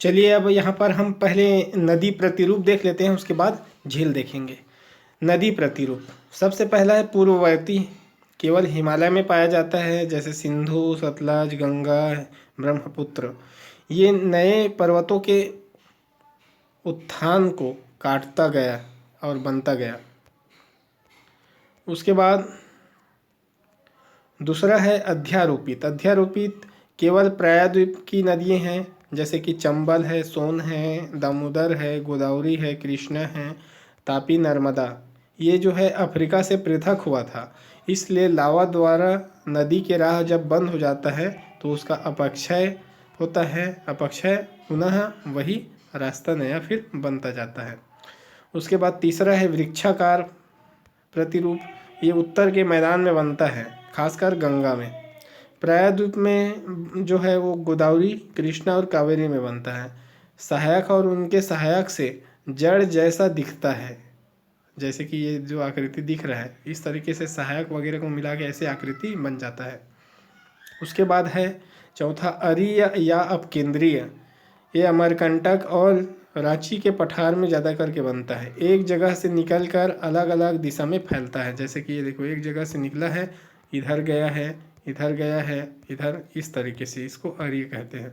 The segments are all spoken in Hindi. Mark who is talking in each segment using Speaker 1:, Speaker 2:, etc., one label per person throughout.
Speaker 1: चलिए अब यहाँ पर हम पहले नदी प्रतिरूप देख लेते हैं, उसके बाद झील देखेंगे। नदी प्रतिरूप सबसे पहला है पूर्ववर्ती, केवल हिमालय में पाया जाता है, जैसे सिंधु, सतलज, गंगा, ब्रह्मपुत्र। ये नए पर्वतों के उत्थान को काटता गया और बनता गया। उसके बाद दूसरा है अध्यारोपित। अध्यारोपित केवल प्रायद्वीप की नदियाँ हैं, जैसे कि चंबल है, सोन है, दामोदर है, गोदावरी है, कृष्णा है, तापी, नर्मदा। ये जो है अफ्रीका से पृथक हुआ था, इसलिए लावा द्वारा नदी के राह जब बंद हो जाता है तो उसका अपक्षय होता है। अपक्षय पुनः वही रास्ता नया फिर बनता जाता है। उसके बाद तीसरा है वृक्षाकार प्रतिरूप। ये उत्तर के मैदान में बनता है, खासकर गंगा में। प्रायद्वीप में जो है वो गोदावरी, कृष्णा और कावेरी में बनता है। सहायक और उनके सहायक से जड़ जैसा दिखता है, जैसे कि ये जो आकृति दिख रहा है इस तरीके से सहायक वगैरह को मिला के ऐसे आकृति बन जाता है। उसके बाद है चौथा अरीय या अपकेंद्रीय। ये अमरकंटक और रांची के पठार में ज़्यादा करके बनता है। एक जगह से निकलकर अलग अलग दिशा में फैलता है, जैसे कि ये देखो एक जगह से निकला है, इधर गया है, इधर गया है, इधर, इस तरीके से इसको अरीय कहते हैं।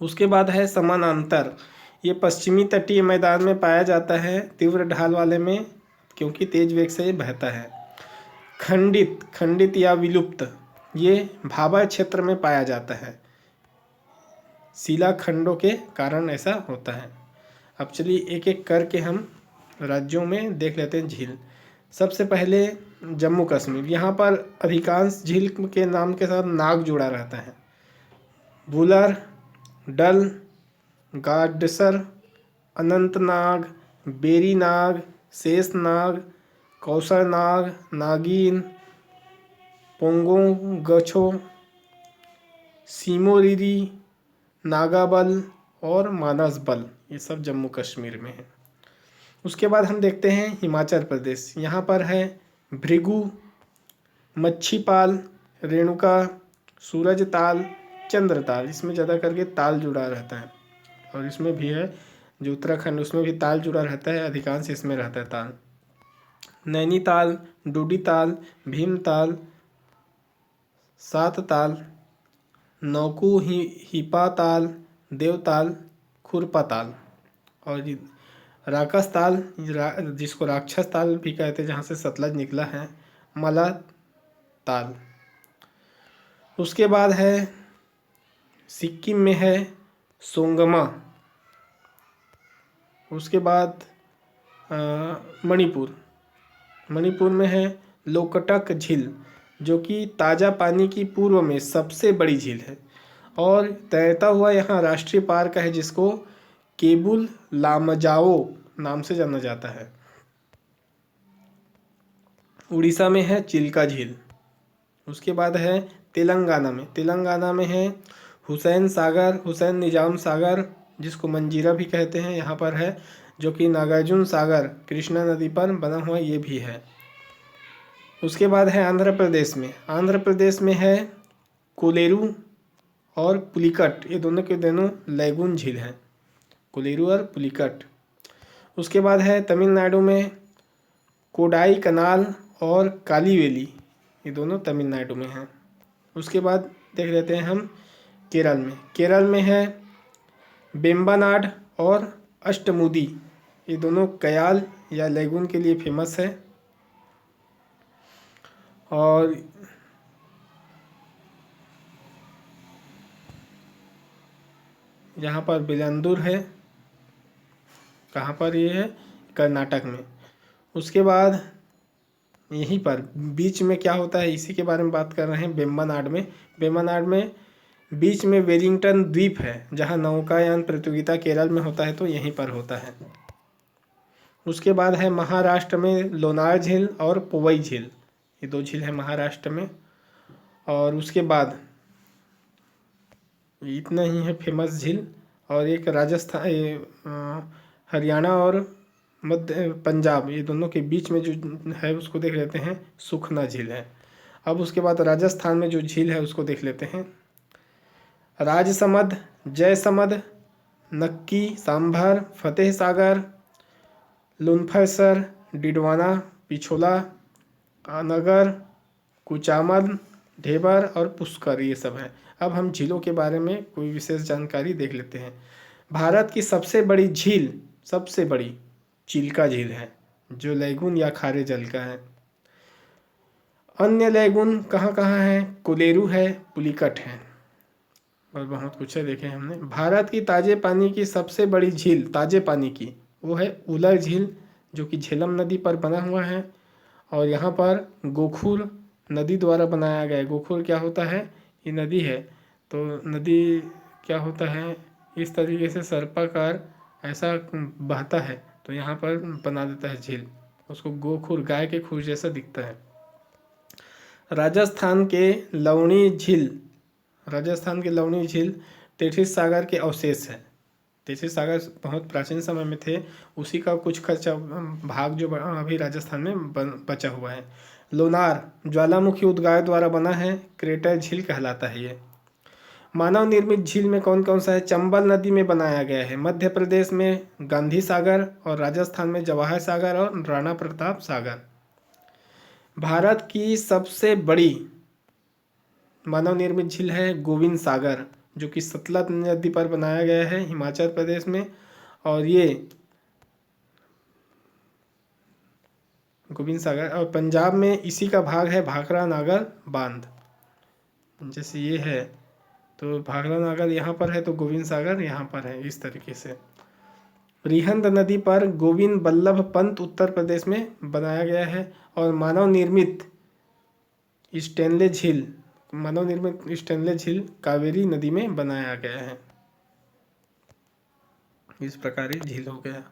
Speaker 1: उसके बाद है समानांतर। ये पश्चिमी तटीय मैदान में पाया जाता है, तीव्र ढाल वाले में, क्योंकि तेज वेग से ये बहता है। खंडित, खंडित या विलुप्त, ये भाभा क्षेत्र में पाया जाता है, शिला खंडों के कारण ऐसा होता है। अब चलिए एक एक करके हम राज्यों में देख लेते हैं झील। सबसे पहले जम्मू कश्मीर। यहाँ पर अधिकांश झील के नाम के साथ नाग जुड़ा रहता है। वुलर, डल, गाडसर, अनंतनाग, बेरीनाग, शेषनाग, कौसरनाग, नागिन, पोंगोंगछो, सिमोरिरी, नागाबल और मानसबल, ये सब जम्मू कश्मीर में है। उसके बाद हम देखते हैं हिमाचल प्रदेश। यहाँ पर है भृगु, मच्छीपाल, रेणुका, सूरजताल, चंद्रताल। इसमें ज़्यादा करके ताल जुड़ा रहता है, और इसमें भी है जो उत्तराखंड, उसमें भी ताल जुड़ा रहता है, अधिकांश इसमें रहता है ताल। नैनीताल, डूडीताल, भीमताल, सातताल, नौकू, हिपाताल, देवताल, खुरपाताल, और राकस ताल, जिसको राक्षस ताल भी कहते हैं, जहाँ से सतलज निकला है, मला ताल। उसके बाद है सिक्किम में है सोंगमा। उसके बाद मणिपुर, मणिपुर में है लोकटक झील, जो कि ताज़ा पानी की पूर्व में सबसे बड़ी झील है, और तैरता हुआ यहाँ राष्ट्रीय पार्क है, जिसको केबुल लामजाओ नाम से जाना जाता है। उड़ीसा में है चिल्का झील। उसके बाद है तेलंगाना में। तेलंगाना में है हुसैन सागर, हुसैन निजाम सागर, जिसको मंजीरा भी कहते हैं, यहाँ पर है, जो कि नागार्जुन सागर कृष्णा नदी पर बना हुआ ये भी है। उसके बाद है आंध्र प्रदेश में। आंध्र प्रदेश में है कोलेरू और पुलिकट, ये दोनों के दोनों लैगून झील हैं, कोलेरू और पुलिकट। उसके बाद है तमिलनाडु में कोडाई कनाल और कालीवेली, ये दोनों तमिलनाडु में हैं। उसके बाद देख लेते हैं हम केरल में। केरल में है बेम्बानाड और अष्टमुदी, ये दोनों कयाल या लैगून के लिए फेमस है। और यहाँ पर बिलंदुर है, कहाँ पर ये है, कर्नाटक में। उसके बाद यहीं पर बीच में क्या होता है, इसी के बारे में बात कर रहे हैं, वेम्बनाड में। वेम्बनाड में बीच में वेलिंगटन द्वीप है, जहाँ नौकायान प्रतियोगिता केरल में होता है, तो यहीं पर होता है। उसके बाद है महाराष्ट्र में लोनार झील और पोवई झील, ये दो झील है महाराष्ट्र में। और उसके बाद इतना ही है फेमस झील। और एक राजस्थान, हरियाणा और मध्य पंजाब, ये दोनों के बीच में जो है उसको देख लेते हैं, सुखना झील है। अब उसके बाद राजस्थान में जो झील है उसको देख लेते हैं, राजसमंद, जयसमंद, नक्की, सांभर, फतेह सागर, लुनफरसर, डिडवाना, पिछोला, नगर, कुचामन, ढेबर और पुष्कर, ये सब है। अब हम झीलों के बारे में कोई विशेष जानकारी देख लेते हैं। भारत की सबसे बड़ी झील, सबसे बड़ी चिल्का झील है, जो लैगून या खारे जल का है। अन्य लैगून कहाँ कहाँ है? कोलेरू है, पुलिकट है और बहुत कुछ है, देखे हमने। भारत की ताजे पानी की सबसे बड़ी झील, ताजे पानी की, वो है उलर झील, जो कि झेलम नदी पर बना हुआ है। और यहाँ पर गोखुर नदी द्वारा बनाया गया है। गोखुर क्या होता है? ये नदी है, तो नदी क्या होता है, इस तरीके से सर्पाकार ऐसा बहता है, तो यहाँ पर बना देता है झील, उसको गोखुर, गाय के खुर जैसा दिखता है। राजस्थान के लवणी झील, राजस्थान की लवणी झील तेथिस सागर के अवशेष है। तेथिस सागर बहुत प्राचीन समय में थे, उसी का कुछ खर्चा भाग जो अभी राजस्थान में बचा हुआ है। लोनार ज्वालामुखी उद्गार द्वारा बना है, क्रेटर झील कहलाता है ये। मानव निर्मित झील में कौन कौन सा है? चंबल नदी में बनाया गया है, मध्य प्रदेश में गांधी सागर और राजस्थान में जवाहर सागर और राणा प्रताप सागर। भारत की सबसे बड़ी मानव निर्मित झील है गोविंद सागर, जो कि सतलज नदी पर बनाया गया है, हिमाचल प्रदेश में। और ये गोविंद सागर, और पंजाब में इसी का भाग है भाखड़ा नागर बांध। जैसे ये है, तो भाखड़ा नागर यहाँ पर है, तो गोविंद सागर यहाँ पर है, इस तरीके से। रिहंद नदी पर गोविंद बल्लभ पंत उत्तर प्रदेश में बनाया गया है। और मानव निर्मित स्टेनले झील, मानव निर्मित स्टेनले झील कावेरी नदी में बनाया गया है। इस प्रकार झील हो गया।